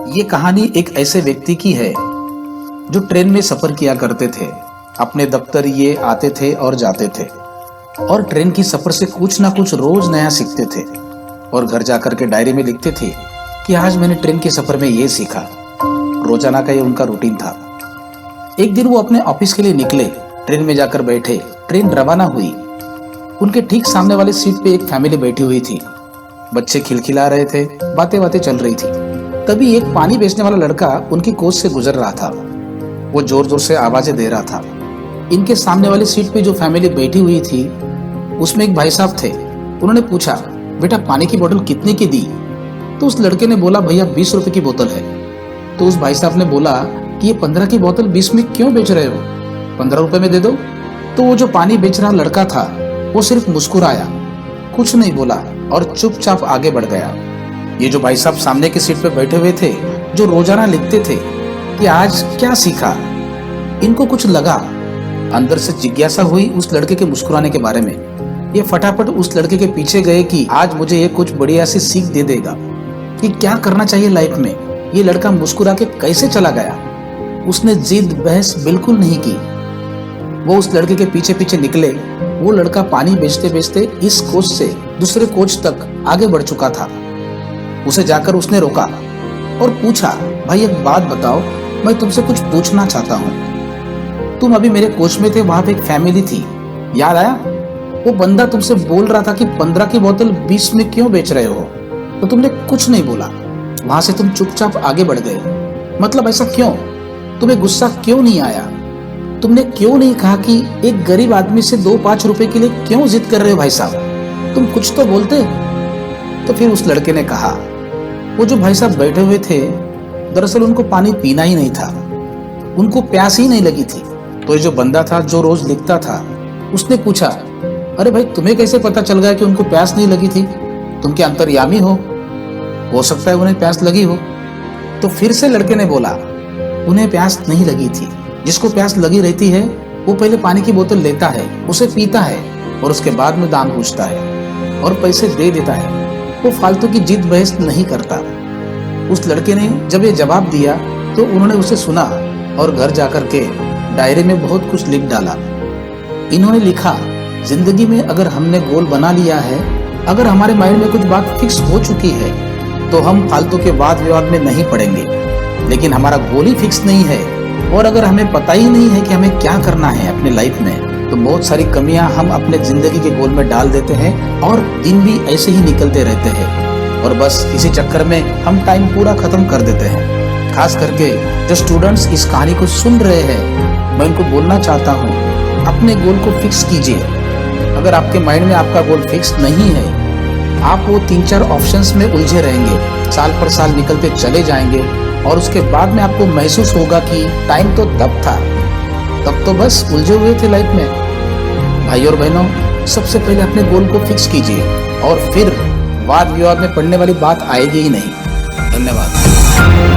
ये कहानी एक ऐसे व्यक्ति की है जो ट्रेन में सफर किया करते थे। अपने दफ्तर ये आते थे और जाते थे और ट्रेन की सफर से कुछ ना कुछ रोज नया सीखते थे और घर जाकर के डायरी में लिखते थे कि आज मैंने ट्रेन के सफर में ये सीखा। रोजाना का ये उनका रूटीन था। एक दिन वो अपने ऑफिस के लिए निकले, ट्रेन में जाकर बैठे, ट्रेन रवाना हुई। उनके ठीक सामने वाले सीट पे एक फैमिली बैठी हुई थी। बच्चे खिलखिला रहे थे, बातें बातें चल रही थी। तभी एक पानी बेचने वाला लड़का उनकी कोच से गुजर रहा था। वो जोर जोर से आवाजें दे रहा था। इनके सामने वाली सीट पे जो फैमिली बैठी हुई थी उसमें एक भाई साहब थे। उन्होंने पूछा, बेटा पानी की बोतल कितने की दी? तो उस लड़के ने बोला, भैया 20 रुपए की बोतल है। तो उस भाई साहब ने बोला कि ये 15 की बोतल 20 में क्यों बेच रहे हो, 15 रुपए में दे दो। तो वो जो पानी बेच रहा लड़का था वो सिर्फ मुस्कुराया, कुछ नहीं बोला और चुपचाप आगे बढ़ गया। ये जो भाई साहब सामने की सीट पे बैठे हुए थे, जो रोजाना लिखते थे कि आज क्या सीखा, इनको कुछ लगा, अंदर से जिज्ञासा हुई उस लड़के के मुस्कुराने के बारे में। ये फटाफट उस लड़के के पीछे गए कि आज मुझे ये कुछ बढ़िया सी सीख दे देगा कि क्या करना चाहिए लाइफ में। ये लड़का मुस्कुरा के कैसे चला गया? उसने जिद बहस बिल्कुल नहीं की। वो उस लड़के के पीछे पीछे निकले। वो लड़का पानी बेचते बेचते इस कोच से दूसरे कोच तक आगे बढ़ चुका था। उसे जाकर उसने रोका और पूछा, भाई एक बात बताओ, मैं तुमसे कुछ पूछना चाहता हूँ। तुम अभी मेरे कोच में थे, वहां पे एक फैमिली थी, याद आया? वो बंदा तुमसे बोल रहा था कि 15 की बोतल 20 में क्यों बेच रहे हो, तो तुमने कुछ नहीं बोला। वहां से तुम चुपचाप आगे बढ़ गए। मतलब ऐसा क्यों? तुम्हें गुस्सा क्यों नहीं आया? तुमने क्यों नहीं कहा कि एक गरीब आदमी से 2-5 रुपए के लिए क्यों जिद कर रहे हो भाई साहब? तुम कुछ तो बोलते। तो फिर उस लड़के ने कहा, वो जो भाई साहब बैठे हुए थे दरअसल उनको पानी पीना ही नहीं था, उनको प्यास ही नहीं लगी थी। तो ये जो बंदा था जो रोज लिखता था उसने पूछा, अरे भाई तुम्हें कैसे पता चल गया कि उनको प्यास नहीं लगी थी? तुम क्या अंतर्यामी हो सकता है उन्हें प्यास लगी हो। तो फिर से लड़के ने बोला, उन्हें प्यास नहीं लगी थी। जिसको प्यास लगी रहती है वो पहले पानी की बोतल लेता है, उसे पीता है और उसके बाद में दाम पूछता है और पैसे दे देता है। वो फालतू की जिद बहस नहीं करता। उस लड़के ने जब ये जवाब दिया तो उन्होंने उसे सुना और घर जाकर के डायरी में बहुत कुछ लिख डाला। इन्होंने लिखा, जिंदगी में अगर हमने गोल बना लिया है, अगर हमारे माइंड में कुछ बात फिक्स हो चुकी है तो हम फालतू के वाद विवाद में नहीं पड़ेंगे। लेकिन हमारा गोल ही फिक्स नहीं है और अगर हमें पता ही नहीं है कि हमें क्या करना है अपने लाइफ में, तो बहुत सारी कमियां हम अपने जिंदगी के गोल में डाल देते हैं और दिन भी ऐसे ही निकलते रहते हैं और बस इसी चक्कर में हम टाइम पूरा खत्म कर देते हैं। खास करके जो स्टूडेंट्स इस कहानी को सुन रहे हैं, मैं उनको बोलना चाहता हूँ, अपने गोल को फिक्स कीजिए। अगर आपके माइंड में आपका गोल फिक्स नहीं है, आप वो 3-4 ऑप्शंस में उलझे रहेंगे, साल पर साल निकलते चले जाएंगे और उसके बाद में आपको महसूस होगा कि टाइम तो तब था, तब तो बस उलझे हुए थे लाइफ में। भाई और बहनों, सबसे पहले अपने गोल को फिक्स कीजिए और फिर वाद विवाद में पड़ने वाली बात आएगी ही नहीं। धन्यवाद।